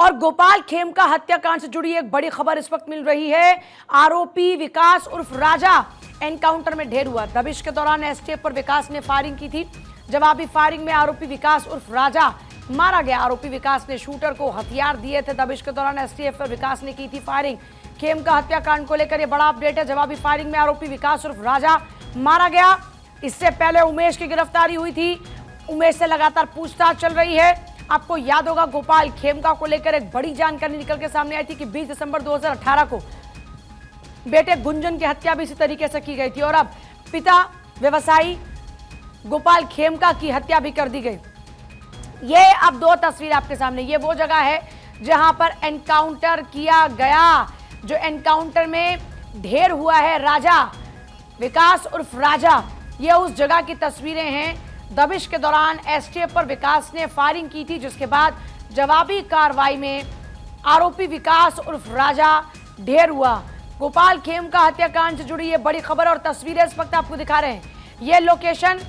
और गोपाल खेमका हत्याकांड से जुड़ी एक बड़ी खबर इस वक्त मिल रही है। आरोपी विकास उर्फ राजा एनकाउंटर में ढेर हुआ। दबिश के दौरान एसटीएफ पर विकास ने फायरिंग की थी। जवाबी फायरिंग में आरोपी विकास उर्फ राजा मारा गया। आरोपी विकास ने शूटर को हथियार दिए थे। दबिश के दौरान एसटीएफ पर विकास ने की थी फायरिंग। खेमका हत्याकांड को लेकर यह बड़ा अपडेट है। जवाबी फायरिंग में आरोपी विकास उर्फ राजा मारा गया। इससे पहले उमेश की गिरफ्तारी हुई थी। उमेश से लगातार पूछताछ चल रही है। आपको याद होगा गोपाल खेमका को लेकर एक बड़ी जानकारी निकल के सामने आई थी कि 20 दिसंबर 2018 को बेटे गुंजन की हत्या भी इसी तरीके से की गई थी और अब पिता व्यवसायी गोपाल खेमका की हत्या भी कर दी गई। ये अब दो तस्वीर आपके सामने। ये वो जगह है जहां पर एनकाउंटर किया गया, जो एनकाउंटर में ढेर हुआ है राजा विकास उर्फ राजा। ये उस जगह की तस्वीरें हैं। दबिश के दौरान एसटीएफ पर विकास ने फायरिंग की थी, जिसके बाद जवाबी कार्रवाई में आरोपी विकास उर्फ राजा ढेर हुआ। गोपाल खेमका हत्याकांड से जुड़ी ये बड़ी खबर और तस्वीरें इस वक्त आपको दिखा रहे हैं। ये लोकेशन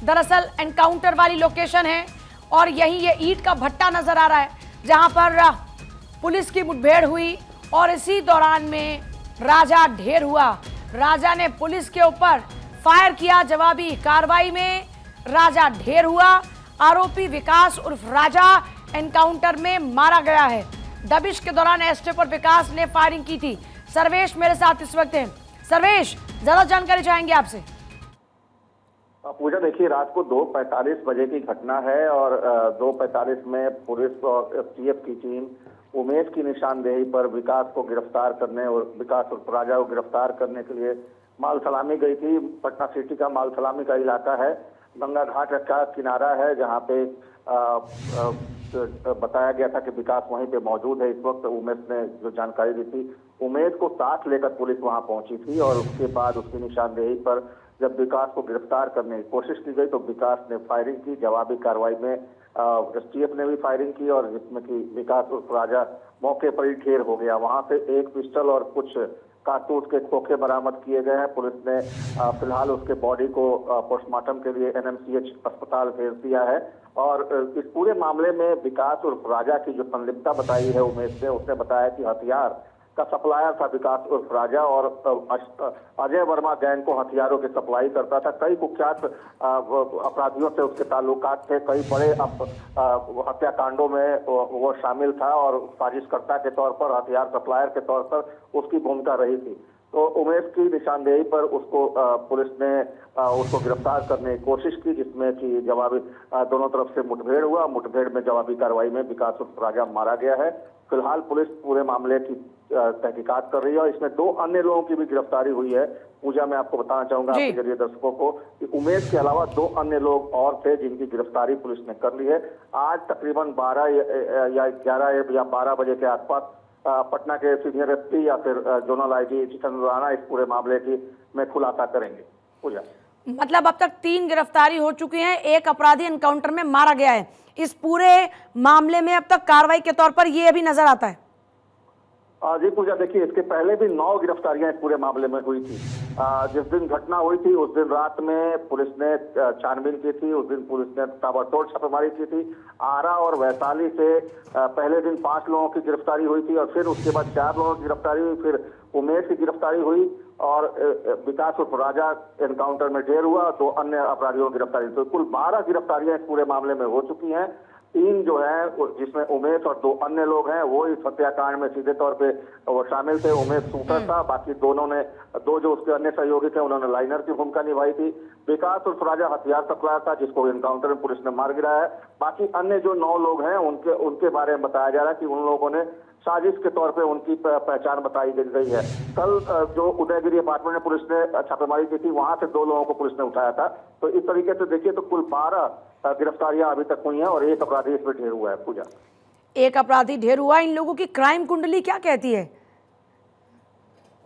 दरअसल एनकाउंटर वाली लोकेशन है और यही ये ईंट का भट्टा नजर आ रहा है जहां पर पुलिस की मुठभेड़ हुई और इसी दौरान में राजा ढेर हुआ। राजा ने पुलिस के ऊपर फायर किया। जवाबी कार्रवाई में राजा ढेर हुआ। आरोपी विकास उर्फ राजा एनकाउंटर में मारा गया है। दबिश के दौरान एसटीएफ पर विकास ने फायरिंग की थी। सर्वेश मेरे साथ इस वक्त हैं। सर्वेश, ज्यादा जानकारी चाहेंगे आपसे। पूजा, देखिए, रात को 2:45 बजे की घटना है और 2:45 में पुलिस और एसटीएफ की टीम उमेश की निशानदेही पर विकास को गिरफ्तार करने और विकास उर्फ राजा को गिरफ्तार करने के लिए माल सलामी गई थी। पटना सिटी का माल सलामी का इलाका है, गंगा घाट का किनारा है, जहां पे बताया गया था कि विकास वहीं पे मौजूद है। इस वक्त उमेश ने जो जानकारी दी थी, उमेश को साथ लेकर पुलिस वहां पहुंची थी और उसके बाद उसकी निशानदेही पर जब विकास को गिरफ्तार करने की कोशिश की गई तो विकास ने फायरिंग की। जवाबी कार्रवाई में एसटीएफ ने भी फायरिंग की और जिसमें कि विकास उर्फ राजा मौके पर ही ढेर हो गया। वहां से एक पिस्टल और कुछ कारतूस के खोखे बरामद किए गए हैं। पुलिस ने फिलहाल उसके बॉडी को पोस्टमार्टम के लिए एनएमसीएच अस्पताल भेज दिया है और इस पूरे मामले में विकास उर्फ राजा की जो संलिप्तता बताई है उमेश ने, उसने बताया कि हथियार का सप्लायर था विकास उर्फ राजा और अजय वर्मा गैंग को हथियारों की सप्लाई करता था। कई कुख्यात अपराधियों से उसके ताल्लुकात थे। कई बड़े हत्याकांडों में वो शामिल था और साजिशकर्ता के तौर पर, हथियार सप्लायर के तौर पर उसकी भूमिका रही थी। तो उमेश की निशानदेही पर उसको पुलिस ने उसको गिरफ्तार करने की कोशिश की, जिसमें कि जवाबी दोनों तरफ से मुठभेड़ हुआ। मुठभेड़ में जवाबी कार्रवाई में विकास उर्फ राजा मारा गया है। फिलहाल पुलिस पूरे मामले की तहकीकात कर रही है और इसमें 2 अन्य लोगों की भी गिरफ्तारी हुई है। पूजा, मैं आपको बताना चाहूंगा आपके जरिए दर्शकों को कि उमेश के अलावा 2 अन्य लोग और थे जिनकी गिरफ्तारी पुलिस ने कर ली है। आज तकरीबन 12 या 11 या 12 बजे के आसपास पटना के सीनियर एसपी या फिर जोनल आईजी जितेंद्र राणा इस पूरे मामले की में खुलासा करेंगे। पूजा, मतलब अब तक 3 गिरफ्तारी हो चुकी हैं, एक अपराधी एनकाउंटर में मारा गया है। इस पूरे मामले में अब तक कार्रवाई के तौर पर ये भी नजर आता है। जी पूजा, देखिए, इसके पहले भी 9 गिरफ्तारियां इस पूरे मामले में हुई थी। जिस दिन घटना हुई थी उस दिन रात में पुलिस ने छानबीन की थी। उस दिन पुलिस ने ताबड़तोड़ छापेमारी की थी। आरा और वैशाली से पहले दिन 5 लोगों की गिरफ्तारी हुई थी और फिर उसके बाद 4 लोगों की गिरफ्तारी हुई। फिर उमेश की गिरफ्तारी हुई और विकास उर्फ राजा एनकाउंटर में ढेर हुआ। 2 अन्य अपराधियों की गिरफ्तारी। तो कुल 12 गिरफ्तारियां इस पूरे मामले में हो चुकी हैं। 3 जो है जिसमें उमेश और 2 अन्य लोग हैं वो इस हत्याकांड में सीधे तौर पे वो शामिल थे। उमेश शूटर था, बाकी 2 जो उसके अन्य सहयोगी थे उन्होंने लाइनर की भूमिका निभाई थी। विकास उर्फ राजा हथियार सप्लायर था जिसको एनकाउंटर में पुलिस ने मार गिराया है। बाकी अन्य जो 9 लोग हैं उनके बारे में बताया जा रहा है कि उन लोगों ने साजिश के तौर पे उनकी पहचान बताई गई है। कल जो उदयगिरी अपार्टमेंट में पुलिस ने छापेमारी की थी वहां से 2 लोगों को पुलिस ने उठाया था। तो इस तरीके से देखिए तो कुल 12 गिरफ्तारियां अभी तक हुई हैं और एक अपराधी इसमें ढेर हुआ है। पूजा, एक अपराधी ढेर हुआ। इन लोगों की क्राइम कुंडली क्या कहती है?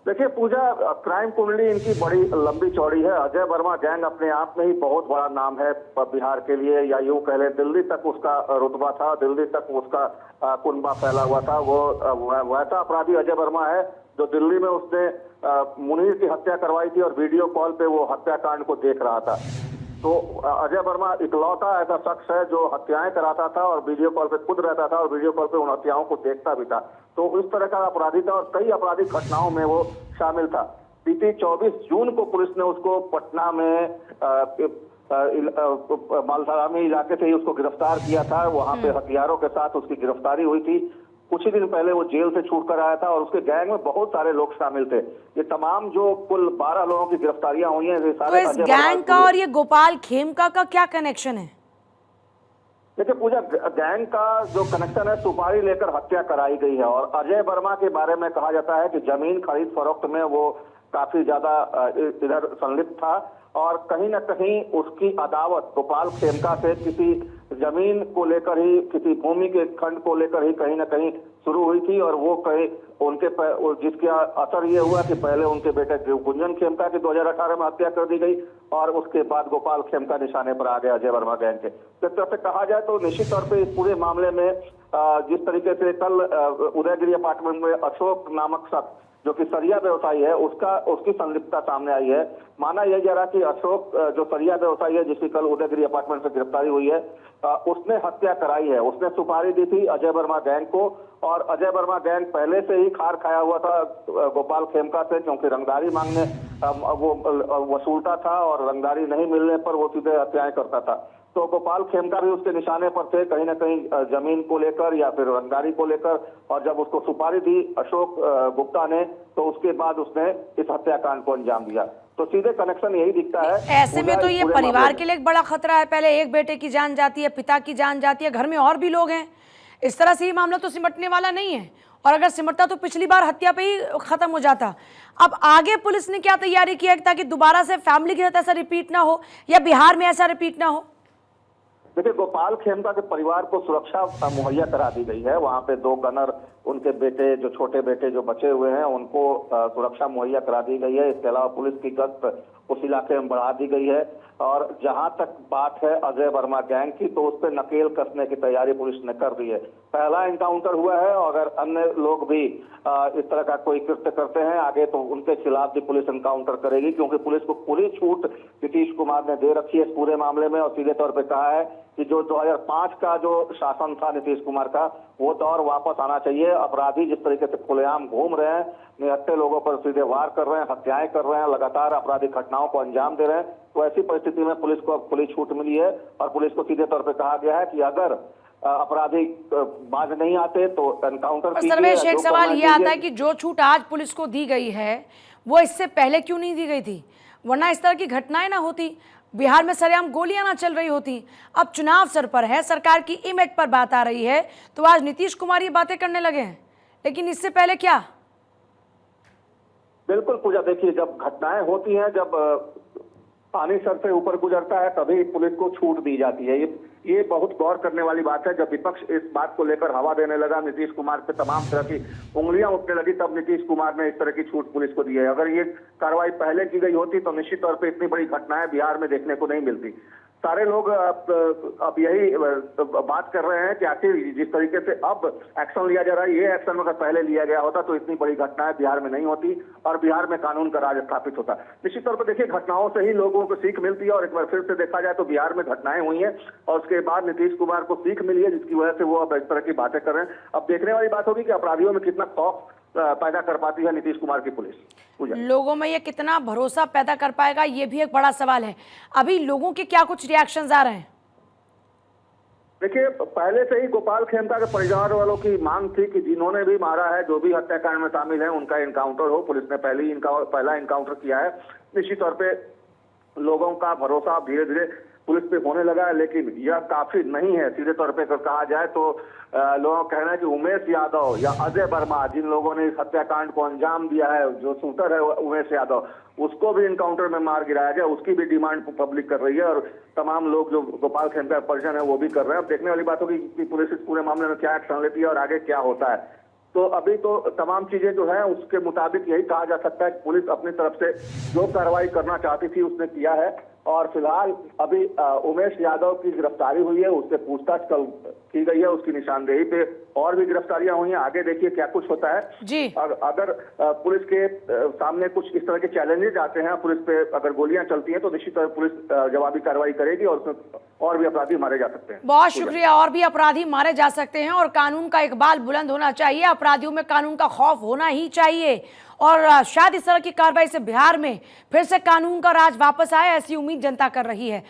देखिए पूजा, क्राइम कुंडली इनकी बड़ी लंबी चौड़ी है। अजय वर्मा गैंग अपने आप में ही बहुत बड़ा नाम है बिहार के लिए, या यूं कह लें दिल्ली तक उसका रुतबा था, दिल्ली तक उसका कुनबा फैला हुआ था। वो वैसा अपराधी अजय वर्मा है जो दिल्ली में उसने मुनीर की हत्या करवाई थी और वीडियो कॉल पे वो हत्याकांड को देख रहा था। तो अजय वर्मा इकलौता ऐसा शख्स है जो हत्याएं कराता था और वीडियो कॉल पे खुद रहता था और वीडियो कॉल पे उन हत्याओं को देखता भी था। तो इस तरह का अपराधी था और कई आपराधिक घटनाओं में वो शामिल था। बीती 24 जून को पुलिस ने उसको पटना में मालधारामी इलाके से ही उसको गिरफ्तार किया था। वहां पे हथियारों के साथ उसकी गिरफ्तारी हुई थी। कुछ ही दिन पहले वो जेल से छूट कर आया था और उसके गैंग में बहुत सारे लोग शामिल थे। ये तमाम जो कुल 12 लोगों की गिरफ्तारियां हुई हैं, ये सारे तो इस गैंग का और ये गोपाल खेमका का क्या कनेक्शन है? देखिए पूजा, गैंग का जो कनेक्शन है, सुपारी लेकर हत्या कराई गई है। और अजय वर्मा के बारे में कहा जाता है कि जमीन खरीद फरोख्त में वो काफी ज्यादा इधर संलिप्त था और कहीं न कहीं उसकी अदावत गोपाल खेमका से किसी जमीन को लेकर ही, किसी भूमि के खंड को लेकर ही कहीं न कहीं शुरू हुई थी। और वो कहीं उनके जिसका असर ये हुआ कि पहले उनके बेटे गुंजन खेमका की 2018 में हत्या कर दी गई और उसके बाद गोपाल खेमका निशाने पर आ गया अजय वर्मा गैंग के। इस तरह से कहा जाए तो निश्चित तौर पर इस पूरे मामले में जिस तरीके से कल उदयगिरी अपार्टमेंट में अशोक नामक शख्स जो कि सरिया व्यवसायी है, उसकी संलिप्तता सामने आई है। माना यह जा रहा कि अशोक जो सरिया व्यवसायी है, जिसकी कल उदयगिरी अपार्टमेंट से गिरफ्तारी हुई है, उसने हत्या कराई है। उसने सुपारी दी थी अजय वर्मा गैंग को और अजय वर्मा गैंग पहले से ही खार खाया हुआ था गोपाल खेमका से, क्योंकि रंगदारी मांगने वो वसूलता था और रंगदारी नहीं मिलने पर वो सीधे हत्याएं करता था। तो गोपाल खेमका भी उसके निशाने पर थे, कहीं ना कहीं जमीन को लेकर या फिर रंगदारी को लेकर। और जब उसको सुपारी दी अशोक गुप्ता ने, तो उसके बाद उसने इस हत्याकांड को अंजाम दिया। तो सीधे कनेक्शन यही दिखता है। ऐसे में तो ये परिवार के लिए एक बड़ा खतरा है। पहले एक बेटे की जान जाती है, पिता की जान जाती है, घर में और भी लोग हैं। इस तरह से ये मामला तो सिमटने वाला नहीं है, और अगर सिमटता तो पिछली बार हत्या पे ही खत्म हो जाता। अब आगे पुलिस ने क्या तैयारी की है ताकि दोबारा से फैमिली के साथ ऐसा रिपीट ना हो या बिहार में ऐसा रिपीट ना हो? देखिए, गोपाल खेमका के परिवार को सुरक्षा मुहैया करा दी गई है। वहां पे 2 गनर, उनके बेटे, जो छोटे बेटे जो बचे हुए हैं, उनको सुरक्षा मुहैया करा दी गई है। इसके अलावा पुलिस की गश्त उस इलाके में बढ़ा दी गई है। और जहां तक बात है अजय वर्मा गैंग की, तो उस पर नकेल कसने की तैयारी पुलिस ने कर दी है। पहला एनकाउंटर हुआ है और अगर अन्य लोग भी इस तरह का कोई कृत्य करते हैं आगे, तो उनके खिलाफ भी पुलिस एनकाउंटर करेगी, क्योंकि पुलिस को पूरी छूट नीतीश कुमार ने दे रखी है इस पूरे मामले में। और सीधे तौर पर कहा है कि जो 2005 का जो शासन था नीतीश कुमार का, वो दौर वापस आना चाहिए। अपराधी जिस तरीके से खुलेआम घूम रहे हैं, निहत्थे लोगों पर सीधे वार कर रहे हैं, हत्याएं कर रहे हैं, लगातार आपराधिक घटनाओं को अंजाम दे रहे हैं, तो ऐसी परिस्थिति में पुलिस को अब खुली छूट मिली है। और पुलिस को सीधे तौर पर कहा गया है कि अगर अपराधी बाज नहीं आते तो एनकाउंटर कीजिए। सर्वेश, एक सवाल ये आता है कि जो छूट आज पुलिस को दी गई है वो इससे पहले क्यों नहीं दी गई थी? वरना इस तरह की घटनाएं ना होती, बिहार में सरेआम गोलियां ना चल रही होती। अब चुनाव सर पर है, सरकार की इमेज पर बात आ रही है, तो आज नीतीश कुमार ये बातें करने लगे हैं, लेकिन इससे पहले क्या? बिल्कुल पूजा, देखिए जब घटनाएं होती हैं, जब पानी सर से ऊपर गुजरता है, तभी पुलिस को छूट दी जाती है। ये बहुत गौर करने वाली बात है। जब विपक्ष इस बात को लेकर हवा देने लगा, नीतीश कुमार पे तमाम तरह की उंगलियां उठने लगी, तब नीतीश कुमार ने इस तरह की छूट पुलिस को दी है। अगर ये कार्रवाई पहले की गई होती तो निश्चित तौर पे इतनी बड़ी घटनाएं बिहार में देखने को नहीं मिलती। सारे लोग अब यही बात कर रहे हैं कि आखिर जिस तरीके से अब एक्शन लिया जा रहा है, ये एक्शन अगर पहले लिया गया होता तो इतनी बड़ी घटनाएं बिहार में नहीं होती और बिहार में कानून का राज स्थापित होता। निश्चित तौर पर देखिए, घटनाओं से ही लोगों को सीख मिलती है। और एक बार फिर से देखा जाए तो बिहार में घटनाएं हुई हैं और उसके बाद नीतीश कुमार को सीख मिली है, जिसकी वजह से वो अब इस तरह की बातें कर रहे हैं। अब देखने वाली बात होगी कि अपराधियों में कितना खौफ पैदा कर पाती है नीतीश कुमार की पुलिस। लोगों में ये कितना भरोसा पैदा कर पाएगा, ये भी एक बड़ा सवाल है। अभी लोगों के क्या कुछ रिएक्शंस आ रहे हैं? देखिए, पहले से ही गोपाल खेमका के परिवार वालों की मांग थी कि जिन्होंने भी मारा है, जो भी हत्याकांड में शामिल है, उनका एनकाउंटर हो। पुलिस ने पहला एनकाउंटर किया है। निश्चित तौर पे लोगों का भरोसा धीरे धीरे पुलिस पे होने लगा है, लेकिन यह काफी नहीं है। सीधे तौर पे अगर कहा जाए तो लोगों का कहना है कि उमेश यादव या अजय वर्मा, जिन लोगों ने इस हत्याकांड को अंजाम दिया है, जो शूटर है उमेश यादव, उसको भी इनकाउंटर में मार गिराया गया, उसकी भी डिमांड पब्लिक कर रही है। और तमाम लोग जो गोपाल खेमका परिजन है वो भी कर रहे हैं। अब देखने वाली बात होगी कि पुलिस इस पूरे मामले में क्या एक्शन लेती है और आगे क्या होता है। तो अभी तो तमाम चीजें जो है उसके मुताबिक यही कहा जा सकता है कि पुलिस अपनी तरफ से जो कार्रवाई करना चाहती थी उसने किया है। और फिलहाल अभी उमेश यादव की गिरफ्तारी हुई है, उससे पूछताछ कल की गई है, उसकी निशानदेही पे और भी गिरफ्तारियां हुई हैं। आगे देखिए क्या कुछ होता है जी। अगर पुलिस के सामने कुछ इस तरह के चैलेंजेस आते हैं, पुलिस पे अगर गोलियां चलती हैं तो निश्चित तरह पुलिस जवाबी कार्रवाई करेगी और उसमें और भी अपराधी मारे जा सकते हैं। बहुत शुक्रिया। और भी अपराधी मारे जा सकते हैं और कानून का इकबाल बुलंद होना चाहिए, अपराधियों में कानून का खौफ होना ही चाहिए और शायद इस तरह की कार्रवाई से बिहार में फिर से कानून का राज वापस आए, ऐसी उम्मीद जनता कर रही है।